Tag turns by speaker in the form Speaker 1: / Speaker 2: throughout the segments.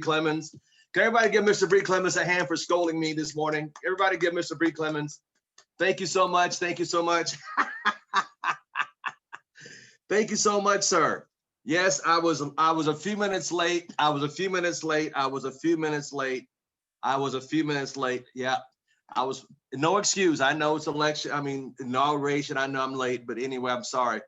Speaker 1: Clemens. Can everybody give Mr. Bree Clemens a hand for scolding me this morning? Everybody give Mr. Bree Clemens. Thank you so much. Thank you so much. Thank you so much, sir. Yes, I was a few minutes late. I was a few minutes late. Yeah, I was no excuse. I know it's election. I mean, inauguration. I know I'm late, but anyway, I'm sorry.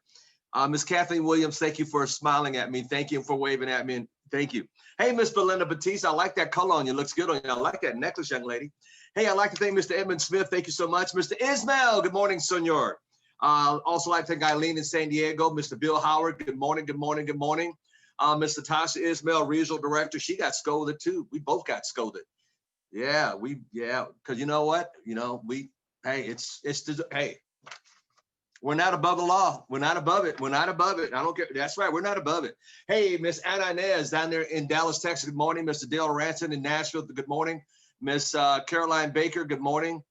Speaker 1: Miss Kathleen Williams, thank you for smiling at me. Thank you for waving at me. And thank you. Hey, Miss Belinda Batiste, I like that color on you. Looks good on you. I like that necklace, young lady. Hey, I'd like to thank Mr. Edmund Smith. Thank you so much. Mr. Ismail, good morning, senor. Also like to thank Eileen in San Diego. Mr. Bill Howard, good morning, good morning, good morning. Miss Natasha Ismail, regional director. She got scolded too. We both got scolded. Yeah, because you know what? Hey, we're not above the law. We're not above it. We're not above it. I don't care. That's right. We're not above it. Hey, Miss Anna Inez down there in Dallas, Texas. Good morning. Mr. Dale Ranson in Nashville. Good morning. Miss Caroline Baker. Good morning.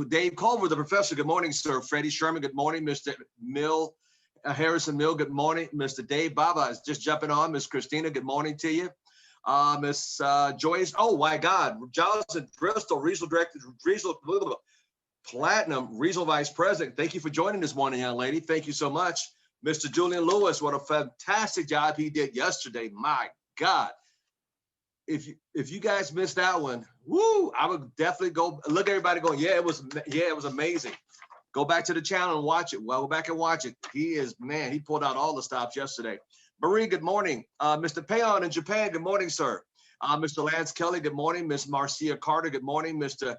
Speaker 1: Dave Culver, the professor. Good morning, sir. Freddie Sherman. Good morning. Mr. Mill, Harrison Mill. Good morning. Mr. Dave Baba is just jumping on. Miss Christina. Good morning to you. Miss Joyce. Oh my God. Johnson Bristol, regional director, Platinum Regional Vice President. Thank you for joining this morning, young lady. Thank you so much. Mr. Julian Lewis, what a fantastic job he did yesterday. My God. If you guys missed that one, woo, I would definitely go look at everybody going, it was amazing. Go back to the channel and watch it. Well, go back and watch it. He pulled out all the stops yesterday. Marie, good morning. Mr. Payon in Japan, good morning, sir. Mr. Lance Kelly, good morning. Miss Marcia Carter, good morning. Mr.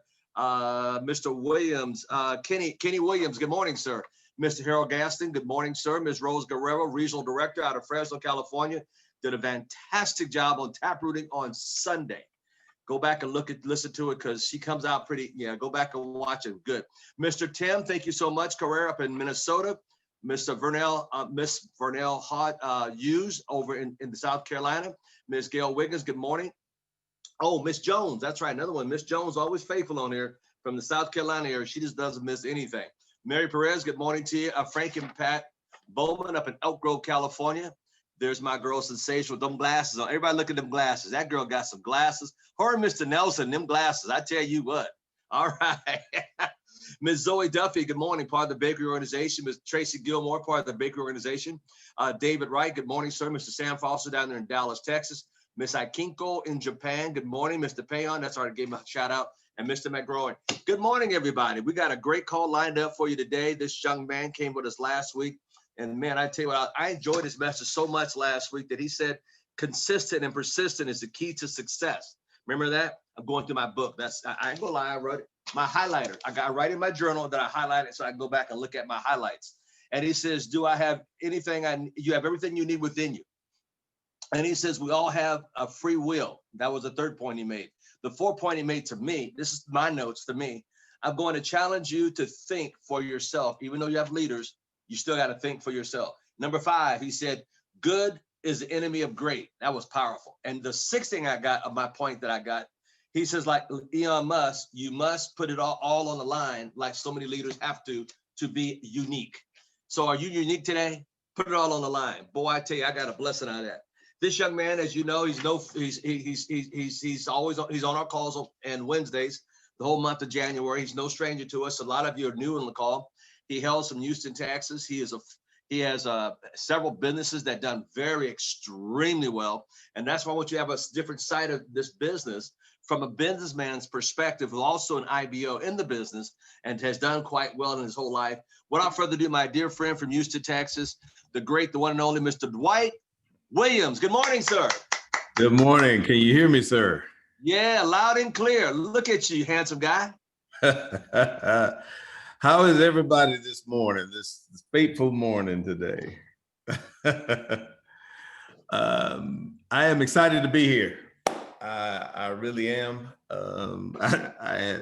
Speaker 1: Williams, Kenny Williams, good morning, sir. Mr. Harold Gaston, good morning, sir. Ms. Rose Guerrero, regional director out of Fresno, California, did a fantastic job on taprooting on Sunday. Go back and listen to it because she comes out pretty, go back and watch it. Good. Mr. Tim, thank you so much. Career up in Minnesota. Mr. Miss Vernell Hughes over in South Carolina. Miss Gail Wiggins, good morning. Oh, Miss Jones, that's right, another one. Miss Jones, always faithful on here from the South Carolina area. She just doesn't miss anything. Mary Perez, good morning to you. Frank and Pat Bowman up in Elk Grove, California. There's my girl Sensation with them glasses on. Everybody look at them glasses. That girl got some glasses. Her and Mr. Nelson, them glasses, I tell you what. All right. Ms. Zoe Duffy, good morning, part of the bakery organization. Ms. Tracy Gilmore, part of the bakery organization. David Wright, good morning, sir. Mr. Sam Foster down there in Dallas, Texas. Miss Ikinko in Japan, good morning. Mr. Payon, that's already gave him a shout out. And Mr. McGroin. Good morning, everybody. We got a great call lined up for you today. This young man came with us last week. And man, I tell you what, I enjoyed his message so much last week that he said, consistent and persistent is the key to success. Remember that? I'm going through my book. I ain't gonna lie, I wrote it. My highlighter. I got right in my journal that I highlighted so I can go back and look at my highlights. And he says, do I have anything? You have everything you need within you. And he says, we all have a free will. That was the third point he made. The fourth point he made to me, this is my notes to me. I'm going to challenge you to think for yourself. Even though you have leaders, you still got to think for yourself. Number 5, he said, good is the enemy of great. That was powerful. And the sixth thing I got of my point that I got, he says, like Elon Musk, you must put it all on the line, like so many leaders have to be unique. So are you unique today? Put it all on the line. Boy, I tell you, I got a blessing out of that. This young man, as you know, he's on our calls on Wednesdays, the whole month of January. He's no stranger to us. A lot of you are new on the call. He hails from Houston, Texas. He has several businesses that done extremely well. And that's why I want you to have a different side of this business from a businessman's perspective, who's also an IBO in the business and has done quite well in his whole life. Without further ado, my dear friend from Houston, Texas, the great, the one and only Mr. Dwight Williams. Good morning, sir.
Speaker 2: Good morning. Can you hear me, sir?
Speaker 1: Yeah, loud and clear. Look at you, handsome guy.
Speaker 2: How is everybody this morning, this fateful morning today? I am excited to be here. I really am. I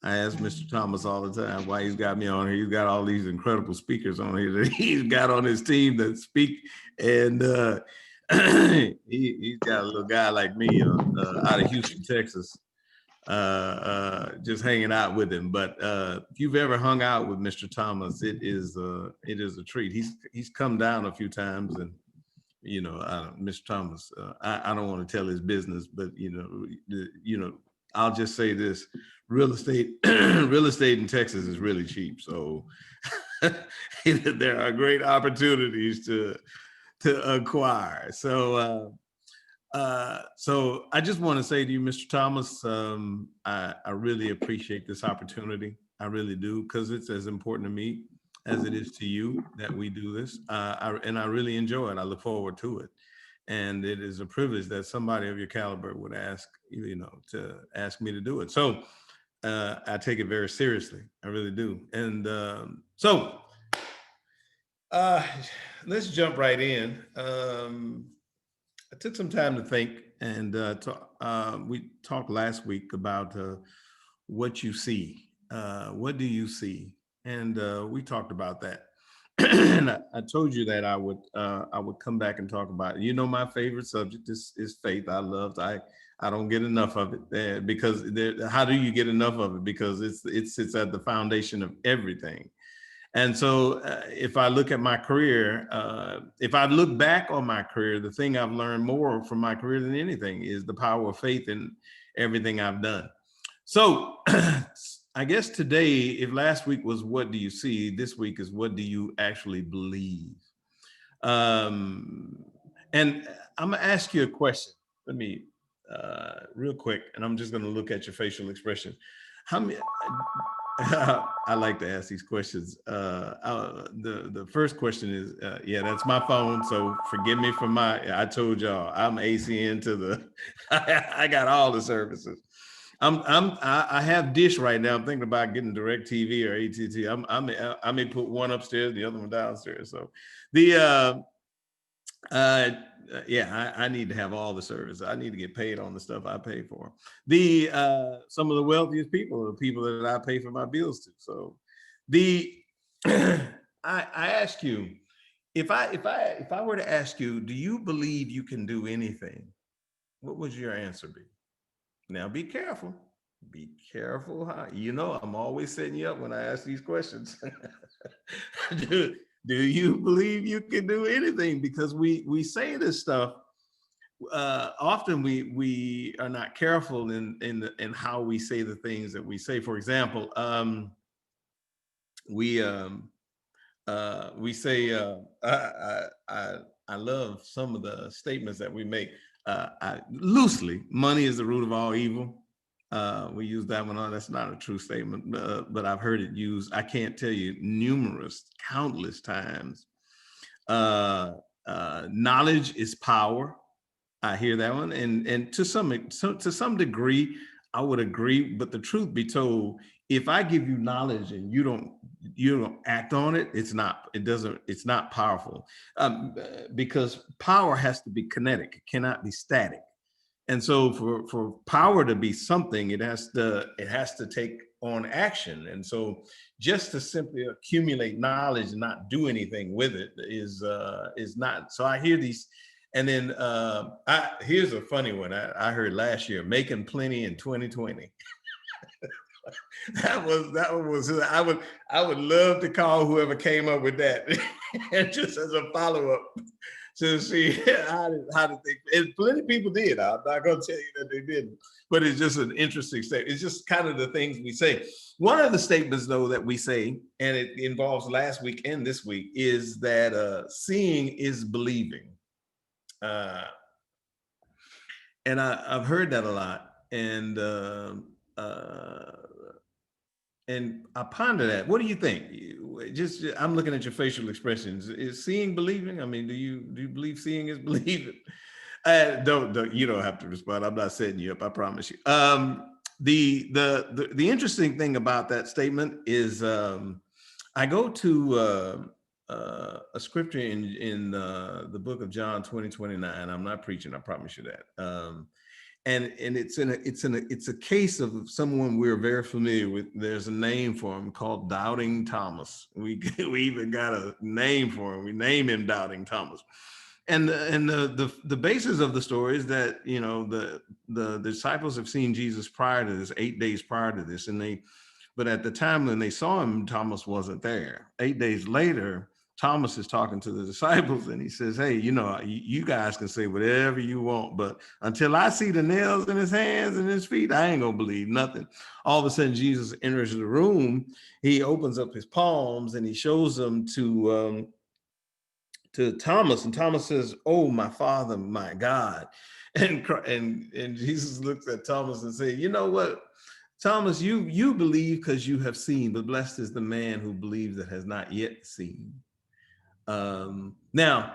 Speaker 2: ask Mr. Thomas all the time why he's got me on here. He's got all these incredible speakers on here that he's got on his team that speak, and he's got a little guy like me out of Houston, Texas, just hanging out with him. But if you've ever hung out with Mr. Thomas, it is a treat. He's come down a few times, and Mr. Thomas, I don't want to tell his business, but I'll just say this: real estate, real estate in Texas is really cheap. So there are great opportunities to acquire. So I just want to say to you, Mr. Thomas, I really appreciate this opportunity. I really do, because it's as important to me as it is to you that we do this. And I really enjoy it. I look forward to it. And it is a privilege that somebody of your caliber would ask, to ask me to do it. So I take it very seriously. I really do. And let's jump right in. I took some time to think, and we talked last week about what you see. What do you see? And we talked about that. And I told you that I would come back and talk about it. My favorite subject is faith. I don't get enough of it because how do you get enough of it? Because it's at the foundation of everything. And so if I look at my career, if I look back on my career, the thing I've learned more from my career than anything is the power of faith in everything I've done. So I guess today, if last week was what do you see, this week is what do you actually believe? And I'm gonna ask you a question. Let me real quick, and I'm just gonna look at your facial expression. How many? I like to ask these questions. The first question is, yeah, that's my phone. So forgive me for I told y'all I'm ACN to the, I got all the services. I have Dish right now. I'm thinking about getting DirecTV or AT&T. I may put one upstairs, the other one downstairs. So I need to have all the service. I need to get paid on the stuff I pay for. Some of the wealthiest people are the people that I pay for my bills to. So I ask you, if I were to ask you, do you believe you can do anything? What would your answer be? Now be careful. Be careful. I'm always setting you up when I ask these questions. Do you believe you can do anything? Because we say this stuff. Often we are not careful in how we say the things that we say. For example, we say I love some of the statements that we make. Loosely, money is the root of all evil. We use that one on. That's not a true statement, but I've heard it used. I can't tell you countless times. Knowledge is power. I hear that one, and to some degree, I would agree. But the truth be told, if I give you knowledge and you don't act on it, it's not powerful, because power has to be kinetic. It cannot be static. And so for power to be something, it has to take on action. And so just to simply accumulate knowledge and not do anything with it is not. So I hear these, and then here's a funny one I heard last year: making plenty in 2020. that was I would love to call whoever came up with that, and just as a follow-up to see how did they, and plenty of people did. I'm not going to tell you that they didn't, but it's just an interesting statement. It's just kind of the things we say. One of the statements, though, that we say, and it involves last week and this week, is that seeing is believing. And I've heard that a lot, and I ponder that. What do you think? I'm looking at your facial expressions. Is seeing believing? I mean, do you believe seeing is believing? Don't you don't have to respond. I'm not setting you up. I promise you. The interesting thing about that statement is I go to a scripture in the book of John 20:29. I'm not preaching. I promise you that. And it's a case of someone we're very familiar with. There's a name for him called Doubting Thomas. We even got a name for him. We name him Doubting Thomas. And the basis of the story is that the disciples have seen Jesus prior to this, 8 days prior to this, but at the time when they saw him, Thomas wasn't there. 8 days later, Thomas is talking to the disciples and he says, hey, you guys can say whatever you want, but until I see the nails in his hands and his feet, I ain't gonna believe nothing. All of a sudden, Jesus enters the room. He opens up his palms and he shows them to Thomas, and Thomas says, oh, my Father, my God. And Jesus looks at Thomas and says, you know what, Thomas, you believe because you have seen, but blessed is the man who believes that has not yet seen. Now,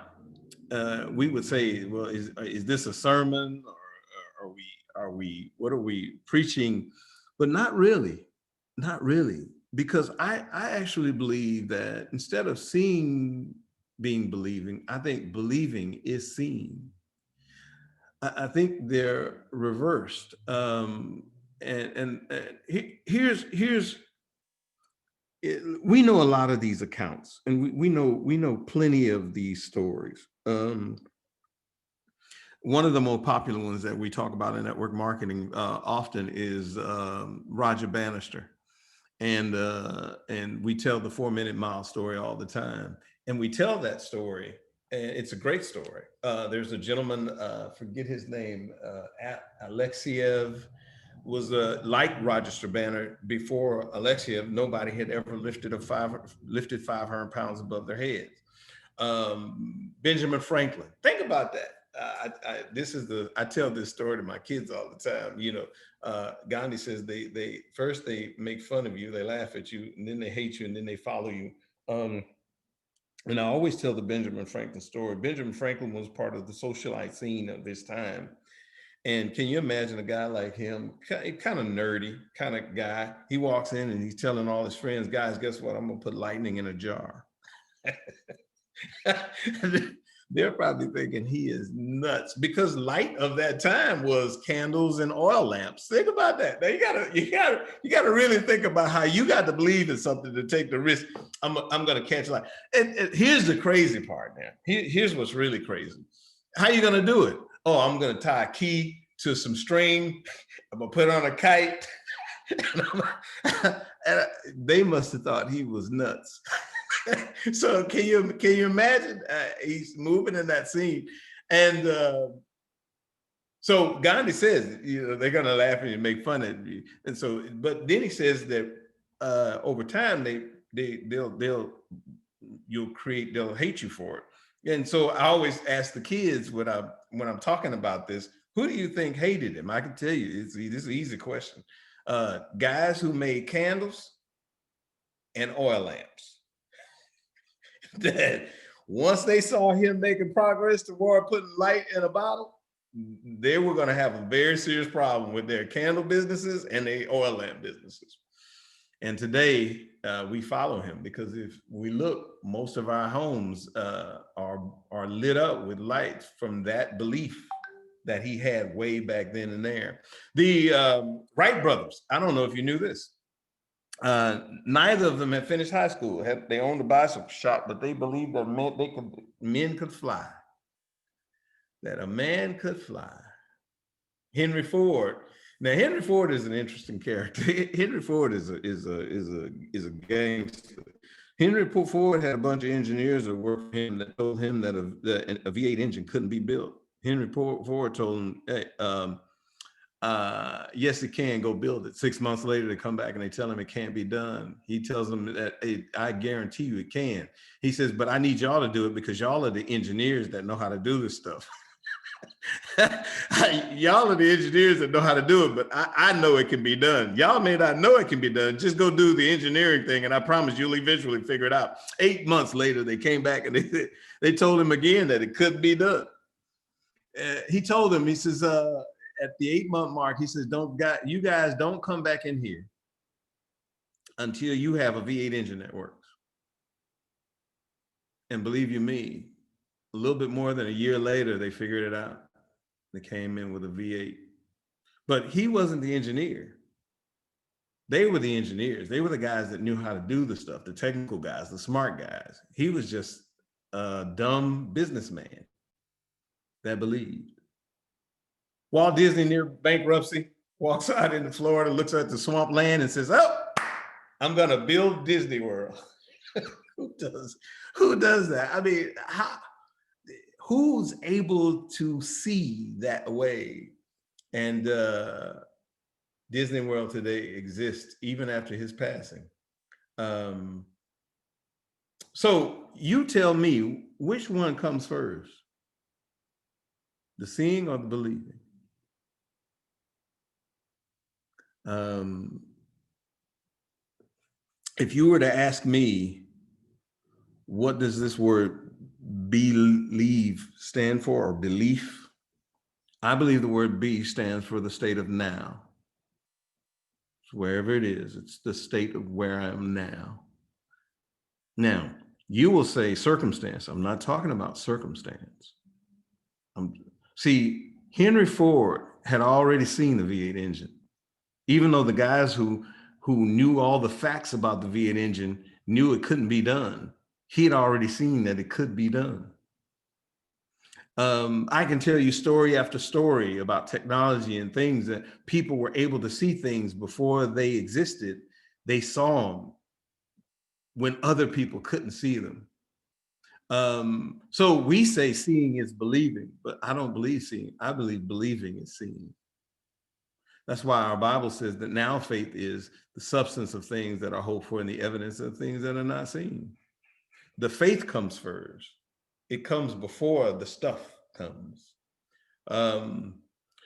Speaker 2: we would say, well, is this a sermon, or what are we preaching? But not really, because I actually believe that instead of seeing being believing, I think believing is seeing. I think they're reversed. Here's we know a lot of these accounts, and we know plenty of these stories. One of the more popular ones that we talk about in network marketing often is Roger Bannister, and we tell the 4-minute mile story all the time. And we tell that story, and it's a great story. There's a gentleman, forget his name, Alexiev, was like Roger Banner. Before Alexiev, nobody had ever lifted 500 pounds above their heads. Benjamin Franklin. Think about that. I tell this story to my kids all the time. Gandhi says they first they make fun of you, they laugh at you, and then they hate you, and then they follow you. And I always tell the Benjamin Franklin story. Benjamin Franklin was part of the socialite scene of his time. And can you imagine a guy like him, kind of nerdy kind of guy? He walks in and he's telling all his friends, guys, guess what? I'm gonna put lightning in a jar. They're probably thinking he is nuts, because light of that time was candles and oil lamps. Think about that. Now you gotta really think about how you got to believe in something to take the risk. I'm gonna catch light. And here's the crazy part now. Here's what's really crazy. How you gonna do it? Oh, I'm gonna tie a key to some string. I'm gonna put on a kite. And they must have thought he was nuts. So can you imagine? He's moving in that scene, and so Gandhi says, they're gonna laugh at you and make fun of you, and so, but then he says that over time they'll hate you for it. And so I always ask the kids when I'm talking about this, who do you think hated him? I can tell you, this is an easy question. Guys who made candles and oil lamps. That once they saw him making progress toward putting light in a bottle, they were going to have a very serious problem with their candle businesses and their oil lamp businesses. And today we follow him, because if we look, most of our homes are lit up with lights from that belief that he had way back then and there. The Wright brothers, I don't know if you knew this. Neither of them had finished high school. They owned a bicycle shop, but they believed that men could fly. That a man could fly. Henry Ford. Now, Henry Ford is an interesting character. Henry Ford is a gangster. Henry Ford had a bunch of engineers that worked for him that told him that a V8 engine couldn't be built. Henry Ford told him, hey, yes, it can, go build it. 6 months later, they come back and they tell him it can't be done. He tells them that, hey, I guarantee you it can. He says, but I need y'all to do it because y'all are the engineers that know how to do this stuff. Y'all are the engineers that know how to do it, but I know it can be done. Y'all may not know it can be done. Just go do the engineering thing, and I promise you'll eventually figure it out. 8 months later, they came back and they told him again that it couldn't be done. He told them, he says, at the 8-month mark, he says, you guys don't come back in here until you have a V8 engine that works. And believe you me, a little bit more than a year later, they figured it out. They came in with a V8. But he wasn't the engineer. They were the engineers. They were the guys that knew how to do the stuff, the technical guys, the smart guys. He was just a dumb businessman that believed. Walt Disney, near bankruptcy, walks out into Florida, looks at the swampland and says, oh, I'm gonna build Disney World. Who does that? I mean, who's able to see that way? And Disney World today exists even after his passing. So you tell me, which one comes first? The seeing or the believing? If you were to ask me, what does this word believe stand for, or belief? I believe the word be stands for the state of now. So wherever it is, it's the state of where I am now. Now, you will say circumstance. I'm not talking about circumstance. See, Henry Ford had already seen the V8 engine. Even though the guys who knew all the facts about the V8 engine knew it couldn't be done, he had already seen that it could be done. I can tell you story after story about technology and things that people were able to see things before they existed. They saw them when other people couldn't see them. So we say seeing is believing, but I don't believe seeing. I believe believing is seeing. That's why our Bible says that now faith is the substance of things that are hoped for and the evidence of things that are not seen. The faith comes first. It comes before the stuff comes.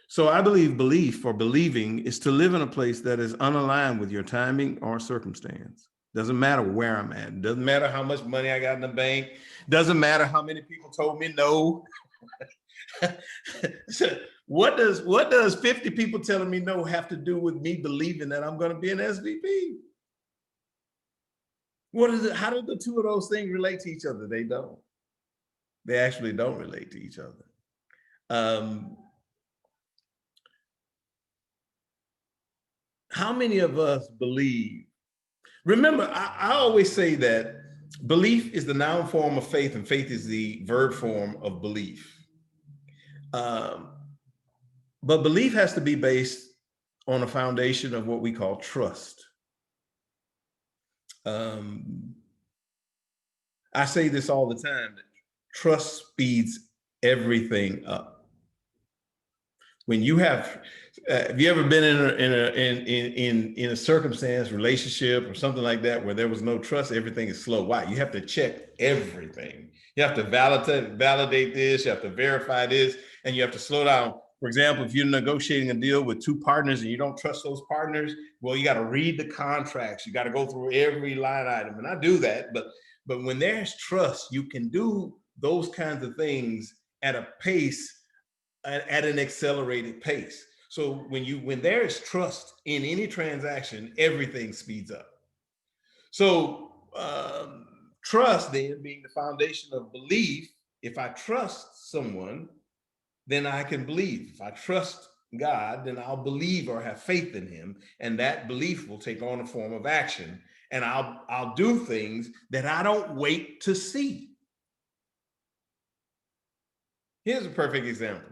Speaker 2: So I believe belief or believing is to live in a place that is unaligned with your timing or circumstance. Doesn't matter where I'm at. Doesn't matter how much money I got in the bank. Doesn't matter how many people told me no. What does 50 people telling me no have to do with me believing that I'm going to be an SVP? What is it? How do the two of those things relate to each other? They don't. They actually don't relate to each other. How many of us believe? Remember, I always say that belief is the noun form of faith and faith is the verb form of belief. But belief has to be based on a foundation of what we call trust. I say this all the time, that trust speeds everything up. When you have you ever been in a circumstance, relationship, or something like that where there was no trust? Everything is slow. Why? You have to check everything. You have to validate this. You have to verify this, and you have to slow down. For example, if you're negotiating a deal with two partners and you don't trust those partners, well, you got to read the contracts. You got to go through every line item, and I do that. But when there's trust, you can do those kinds of things at a pace, at an accelerated pace. So when there is trust in any transaction, everything speeds up. So trust then being the foundation of belief. If I trust someone, then I can believe. If I trust God, then I'll believe or have faith in him, and that belief will take on a form of action, and I'll do things that I don't wait to see. Here's a perfect example.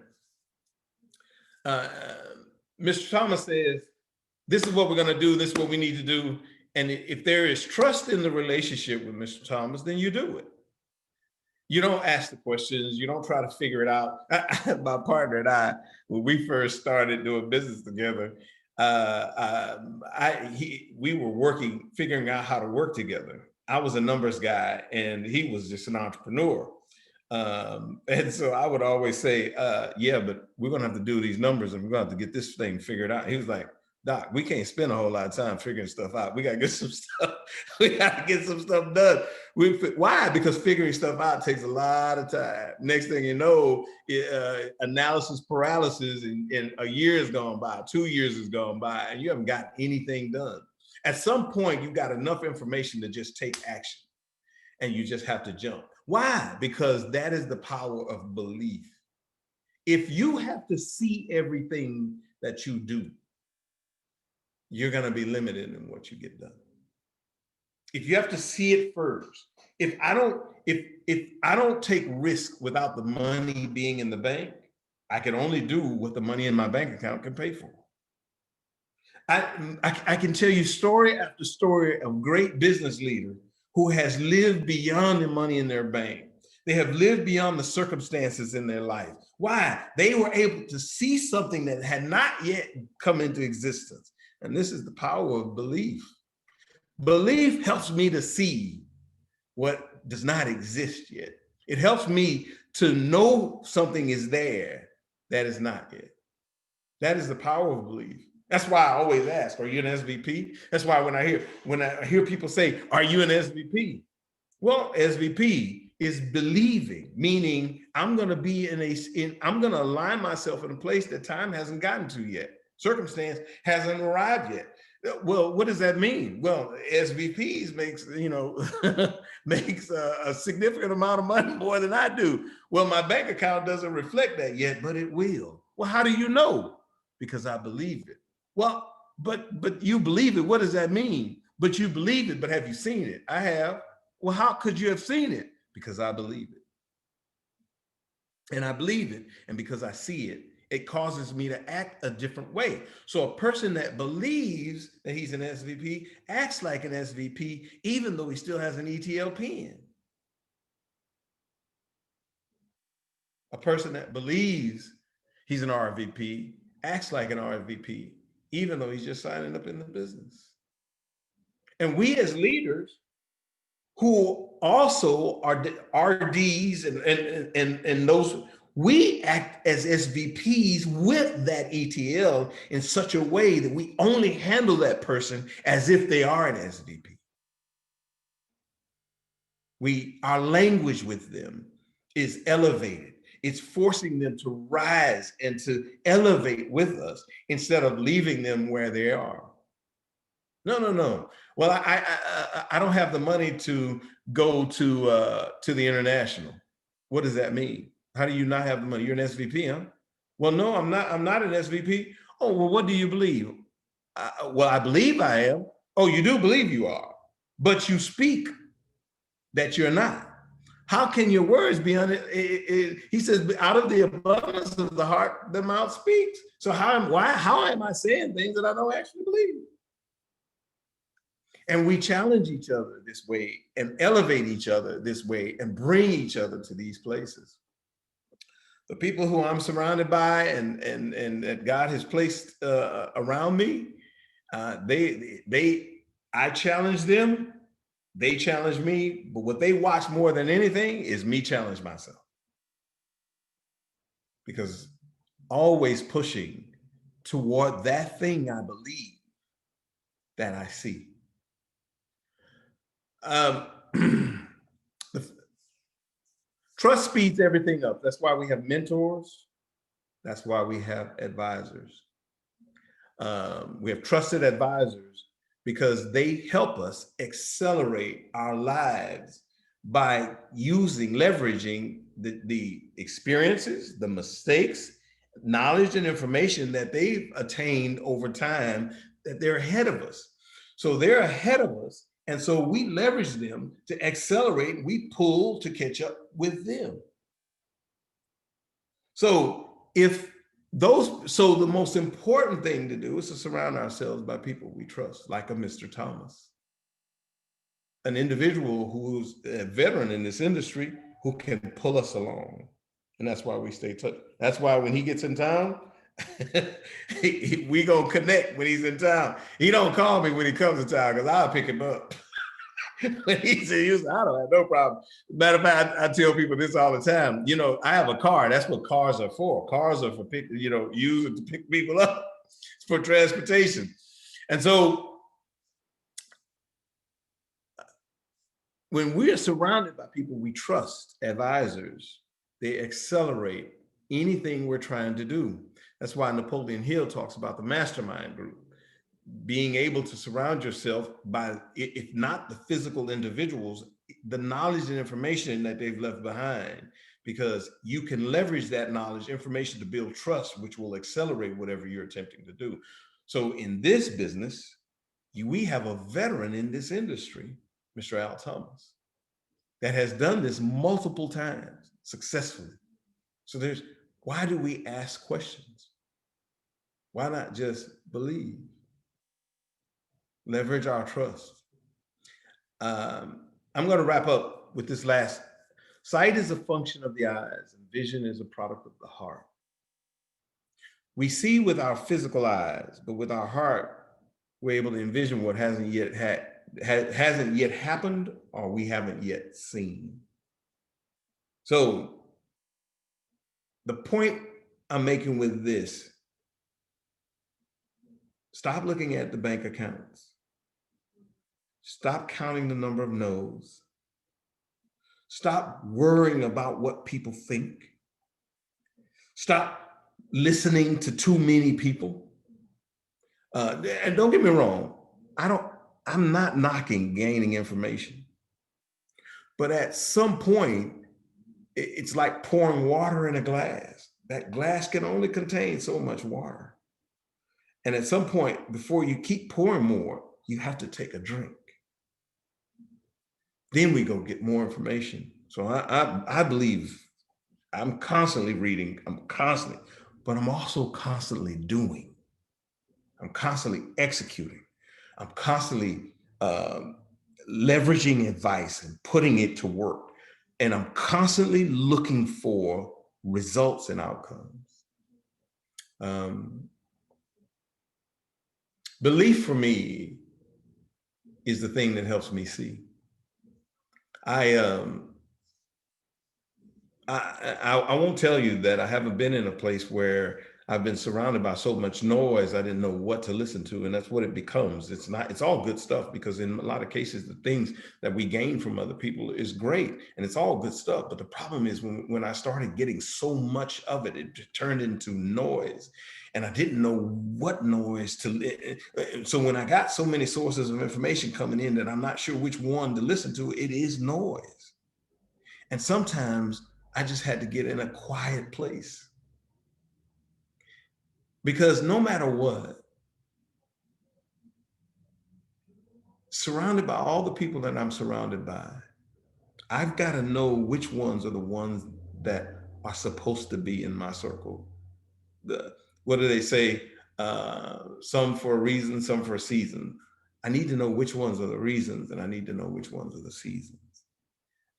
Speaker 2: Mr. Thomas says, this is what we're going to do. This is what we need to do. And if there is trust in the relationship with Mr. Thomas, then you do it. You don't ask the questions. You don't try to figure it out. My partner and I, when we first started doing business together, we were figuring out how to work together. I was a numbers guy and he was just an entrepreneur. And so I would always say, yeah, but we're going to have to do these numbers and we're going to have to get this thing figured out. He was like, Doc, we can't spend a whole lot of time figuring stuff out. We got to get some stuff. We got to get some stuff done. Why? Because figuring stuff out takes a lot of time. Next thing you know, analysis paralysis, and a year has gone by, 2 years has gone by, and you haven't got anything done. At some point, you've got enough information to just take action, and you just have to jump. Why? Because that is the power of belief. If you have to see everything that you do, you're going to be limited in what you get done. If you have to see it first, if I don't take risk without the money being in the bank, I can only do what the money in my bank account can pay for. I can tell you story after story of great business leaders who has lived beyond the money in their bank. They have lived beyond the circumstances in their life. Why? They were able to see something that had not yet come into existence. And this is the power of belief. Belief helps me to see what does not exist yet. It helps me to know something is there that is not yet. That is the power of belief. That's why I always ask, are you an SVP? That's why when I hear people say, are you an SVP? Well, SVP is believing, meaning I'm going to be I'm going to align myself in a place that time hasn't gotten to yet. Circumstance hasn't arrived yet. Well, what does that mean? Well, SVPs makes a significant amount of money more than I do. Well, my bank account doesn't reflect that yet, but it will. Well, how do you know? Because I believe it. Well, but you believe it. What does that mean? But you believe it, but have you seen it? I have. Well, how could you have seen it? Because I believe it. And I believe it, and because I see it, it causes me to act a different way. So a person that believes that he's an SVP acts like an SVP, even though he still has an ETL pin. A person that believes he's an RVP acts like an RVP, even though he's just signing up in the business. And we as leaders who also are RDs and those, we act as SVPs with that ETL in such a way that we only handle that person as if they are an SVP. Our language with them is elevated. It's forcing them to rise and to elevate with us instead of leaving them where they are. No. Well, I don't have the money to go to the international. What does that mean? How do you not have the money? You're an SVP, huh? Well, no, I'm not. I'm not an SVP. Oh, well, what do you believe? Well, I believe I am. Oh, you do believe you are, but you speak that you're not. How can your words be on it? He says, out of the abundance of the heart, the mouth speaks. So how am I saying things that I don't actually believe? And we challenge each other this way and elevate each other this way and bring each other to these places. The people who I'm surrounded by and that God has placed around me, I challenge them, they challenge me, but what they watch more than anything is me challenge myself. Because always pushing toward that thing I believe that I see. Trust speeds everything up. That's why we have mentors. That's why we have advisors. We have trusted advisors because they help us accelerate our lives by leveraging the experiences, the mistakes, knowledge, and information that they've attained over time, that they're ahead of us. So they're ahead of us. And so we leverage them to accelerate, we pull to catch up with them. So the most important thing to do is to surround ourselves by people we trust, like a Mr. Thomas, an individual who's a veteran in this industry who can pull us along. And that's why we stay touched. That's why when he gets in town, we gonna connect when he's in town. He don't call me when he comes to town because I'll pick him up. When he's in Houston, I don't have no problem. Matter of fact, I tell people this all the time. You know, I have a car. That's what cars are for. Cars are for used to pick people up. It's for transportation. And so when we are surrounded by people we trust, advisors, they accelerate anything we're trying to do. That's why Napoleon Hill talks about the mastermind group. Being able to surround yourself by, if not the physical individuals, the knowledge and information that they've left behind, because you can leverage that knowledge, information to build trust, which will accelerate whatever you're attempting to do. So in this business, we have a veteran in this industry, Mr. Al Thomas, that has done this multiple times successfully. So why do we ask questions? Why not just believe? Leverage our trust. I'm going to wrap up with this last. Sight is a function of the eyes, and vision is a product of the heart. We see with our physical eyes, but with our heart, we're able to envision what hasn't yet happened, or we haven't yet seen. So the point I'm making with this, stop looking at the bank accounts. Stop counting the number of no's. Stop worrying about what people think. Stop listening to too many people. And don't get me wrong, I'm not knocking gaining information. But at some point, it's like pouring water in a glass. That glass can only contain so much water. And at some point, before you keep pouring more, you have to take a drink. Then we go get more information. So I believe I'm constantly reading, but I'm also constantly doing. I'm constantly executing. I'm constantly leveraging advice and putting it to work. And I'm constantly looking for results and outcomes. Belief for me is the thing that helps me see. I won't tell you that I haven't been in a place where I've been surrounded by so much noise I didn't know what to listen to, and that's what it becomes. It's all good stuff, because in a lot of cases the things that we gain from other people is great and it's all good stuff. But the problem is when I started getting so much of it, it turned into noise, and I didn't know what noise to. So when I got so many sources of information coming in that I'm not sure which one to listen to, it is noise. And sometimes I just had to get in a quiet place. Because no matter what, surrounded by all the people that I'm surrounded by, I've got to know which ones are the ones that are supposed to be in my circle. What do they say? Some for a reason, some for a season. I need to know which ones are the reasons, and I need to know which ones are the seasons.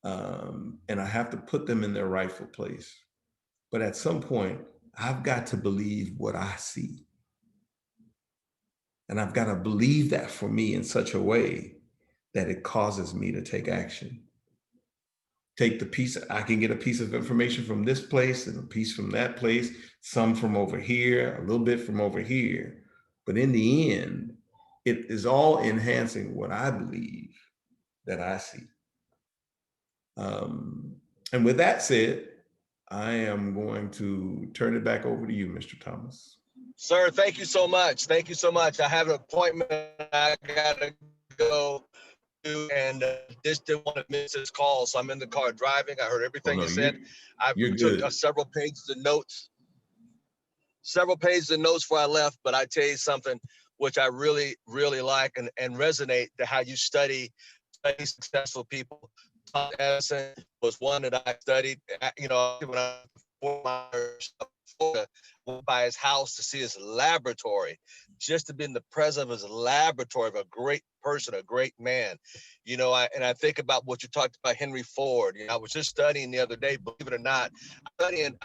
Speaker 2: And I have to put them in their rightful place. But at some point, I've got to believe what I see. And I've got to believe that for me in such a way that it causes me to take action. Take the piece, I can get a piece of information from this place and a piece from that place, some from over here, a little bit from over here. But in the end, it is all enhancing what I believe that I see. And with that said, I am going to turn it back over to you, Mr. Thomas.
Speaker 1: Sir, thank you so much. Thank you so much. I have an appointment I got to go to, and just didn't want to miss this call. So I'm in the car driving. I heard everything you said. I took several pages of notes before I left, but I tell you something which I really, really like and resonate, to how you study successful people. Thomas Edison was one that I studied, when I went by his house to see his laboratory, just to be in the presence of his laboratory of a great person, a great man. I think about what you talked about, Henry Ford. I was just studying the other day, believe it or not, studying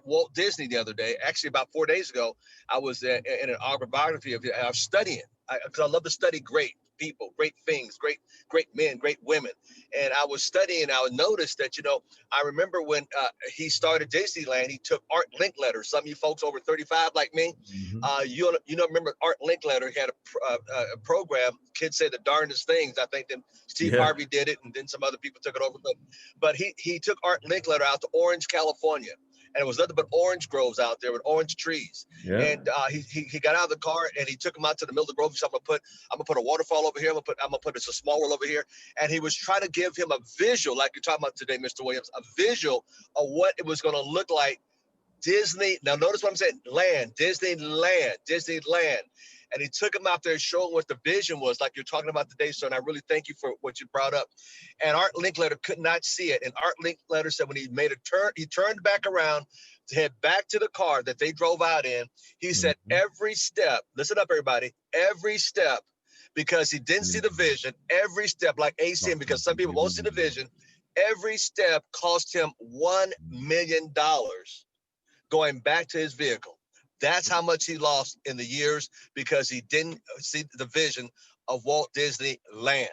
Speaker 1: Walt Disney the other day. Actually, about 4 days ago, I was in an autobiography of. I was studying because I love to study great people, great things, great men, great women. And I was studying. I noticed that, I remember when he started Disneyland, he took Art Linkletter. Some of you folks over 35 like me, you remember Art Linkletter. He had a program. Kids say the darndest things. I think then Steve Harvey did it, and then some other people took it over. But he took Art Linkletter out to Orange, California. And it was nothing but orange groves out there with orange trees. Yeah. And he got out of the car and he took him out to the middle of the grove. He said, I'm gonna put a waterfall over here. I'm gonna put a small world over here. And he was trying to give him a visual, like you're talking about today, Mr. Williams, a visual of what it was gonna look like. Disney. Now notice what I'm saying. Disneyland. And he took him out there showing what the vision was, like you're talking about today, sir. And I really thank you for what you brought up. And Art Linkletter could not see it. And Art Linkletter said when he made a turn, he turned back around to head back to the car that they drove out in. He said, every step, listen up, everybody, every step because he didn't see the vision. Every step, like ACM, because some people won't see the vision. Every step cost him $1 million going back to his vehicle. That's how much he lost in the years because he didn't see the vision of Walt Disneyland.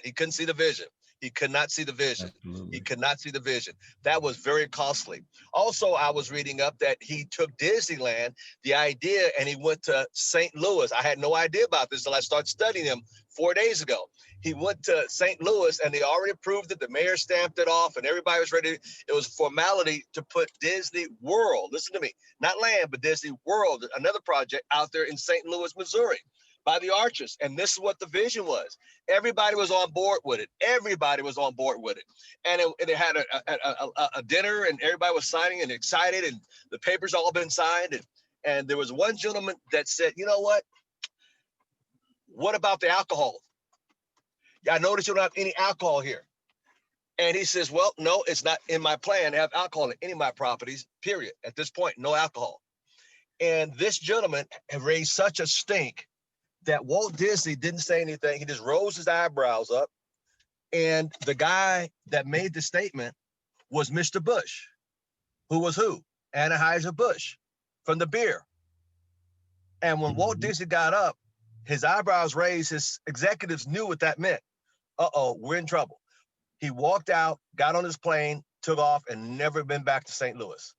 Speaker 1: He couldn't see the vision. He could not see the vision.
Speaker 2: Absolutely.
Speaker 1: He could not see the vision. That was very costly. Also, I was reading up that he took Disneyland, the idea, and he went to St. Louis. I had no idea about this until I started studying him 4 days ago. He went to St. Louis and they already approved it. The mayor stamped it off and everybody was ready. It was formality to put Disney World, listen to me, not land, but Disney World, another project out there in St. Louis, Missouri, by the Arches. And this is what the vision was. Everybody was on board with it. Everybody was on board with it. And it had a dinner and everybody was signing and excited and the papers all been signed. And there was one gentleman that said, you know what about the alcohol? Yeah, I noticed you don't have any alcohol here. And he says, well, no, it's not in my plan to have alcohol in any of my properties, period. At this point, no alcohol. And this gentleman had raised such a stink that Walt Disney didn't say anything. He just rose his eyebrows up. And the guy that made the statement was Mr. Bush, who was who? Anheuser-Busch from the beer. And when Walt Disney got up, his eyebrows raised, his executives knew what that meant. Uh-oh, we're in trouble. He walked out, got on his plane, took off, and never been back to St. Louis.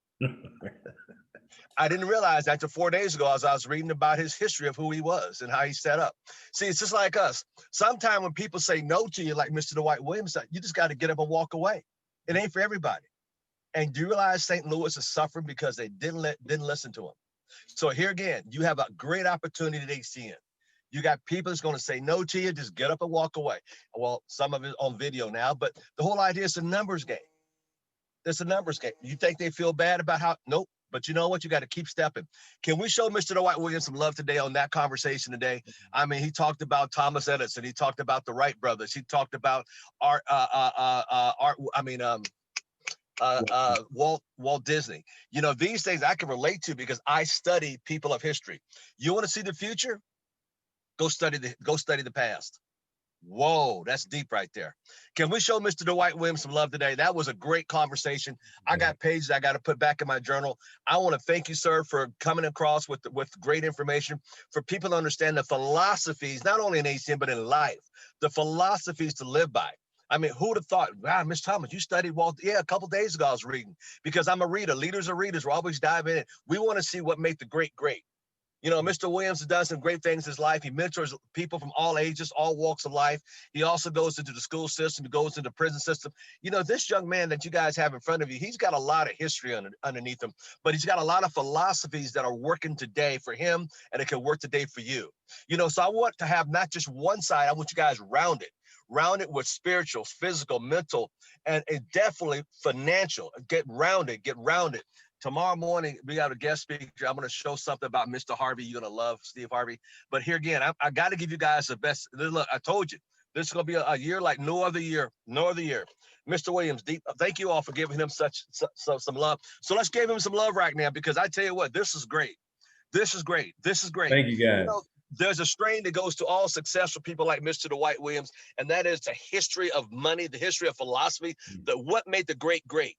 Speaker 1: I didn't realize after 4 days ago, as I was reading about his history of who he was and how he set up. See, it's just like us. Sometimes when people say no to you, like Mr. Dwight Williams, you just got to get up and walk away. It ain't for everybody. And do you realize St. Louis is suffering because they didn't listen to him? So here again, you have a great opportunity at ACN. You got people that's going to say no to you, just get up and walk away. Well, some of it on video now, but the whole idea is a numbers game. It's a numbers game. You think they feel bad about how? Nope. But you know what? You got to keep stepping. Can we show Mr. Dwight Williams some love today on that conversation today? I mean, he talked about Thomas Edison. He talked about the Wright brothers. He talked about Walt Disney. You know, these things I can relate to because I study people of history. You want to see the future? Go study the past. Whoa, that's deep right there. Can we show Mr. Dwight Williams some love today? That was a great conversation. I got pages I got to put back in my journal. I want to thank you, sir, for coming across with great information for people to understand the philosophies, not only in ACM, but in life, the philosophies to live by. I mean, who'd have thought, wow, Miss Thomas, you studied Walt? Yeah, a couple days ago I was reading because I'm a reader. Leaders are readers. We're always diving in. We want to see what made the great great. You know, Mr. Williams has done some great things in his life. He mentors people from all ages, all walks of life. He also goes into the school system. He goes into the prison system. You know, this young man that you guys have in front of you, he's got a lot of history underneath him, but he's got a lot of philosophies that are working today for him, and it can work today for you. You know, so I want to have not just one side. I want you guys rounded with spiritual, physical, mental, and definitely financial. Get rounded. Tomorrow morning, we got a guest speaker. I'm going to show something about Mr. Harvey. You're going to love Steve Harvey. But here again, I got to give you guys the best. Look, I told you, this is going to be a year like no other year. Mr. Williams, thank you all for giving him some love. So let's give him some love right now, because I tell you what, this is great. This is great.
Speaker 2: Thank you, guys.
Speaker 1: You know, there's a strain that goes to all successful people like Mr. Dwight Williams, and that is the history of money, the history of philosophy, what made the great great.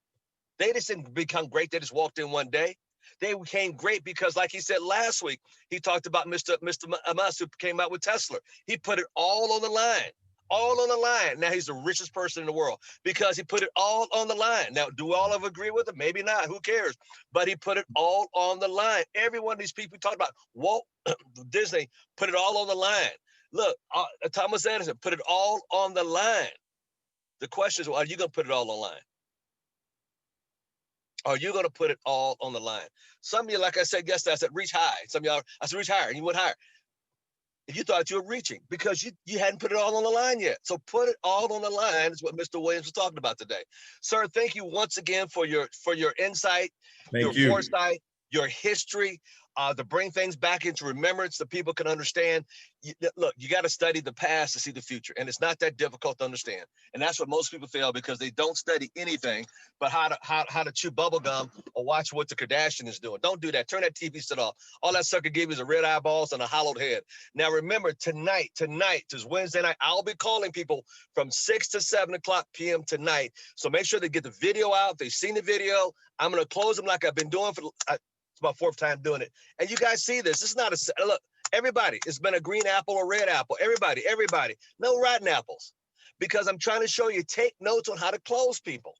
Speaker 1: They just didn't become great. They just walked in one day. They became great because, like he said last week, he talked about Mr. Musk, who came out with Tesla. He put it all on the line. Now he's the richest person in the world because he put it all on the line. Now, do all of agree with him? Maybe not. Who cares? But he put it all on the line. Every one of these people we talked about, Walt Disney, put it all on the line. Look, Thomas Edison put it all on the line. The question is, well, are you going to put it all on the line? Are you going to put it all on the line? Some of you, like I said yesterday, I said, reach high. Some of y'all, I said, reach higher, and you went higher. If you thought you were reaching because you hadn't put it all on the line yet. So put it all on the line is what Mr. Williams was talking about today. Sir, thank you once again for your insight, your foresight, your history. to bring things back into remembrance so people can understand. Look, you got to study the past to see the future, and it's not that difficult to understand. And that's what most people fail because they don't study anything but how to chew bubble gum or watch what the Kardashian is doing. Don't do that. Turn that TV set off. All that sucker gave you is a red eyeballs and a hollowed head. Now remember, tonight is Wednesday night. I'll be calling people from 6 to 7 o'clock p.m. tonight. So make sure they get the video out. If they've seen the video, I'm going to close them like I've been doing for it's my fourth time doing it. And you guys see this. It's not a look. Everybody, it's been a green apple or red apple. Everybody, no rotten apples, because I'm trying to show you, take notes on how to close people.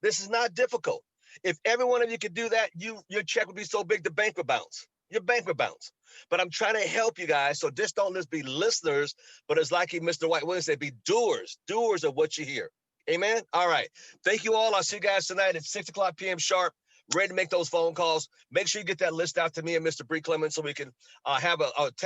Speaker 1: This is not difficult. If every one of you could do that, your check would be so big the bank would bounce. Your bank would bounce. But I'm trying to help you guys, so just don't just be listeners, but it's like Mr. Dwight Williams said, be doers of what you hear. Amen. All right. Thank you all. I'll see you guys tonight at 6 o'clock p.m. sharp. Ready to make those phone calls. Make sure you get that list out to me and Mr. Bree Clemens so we can have a text.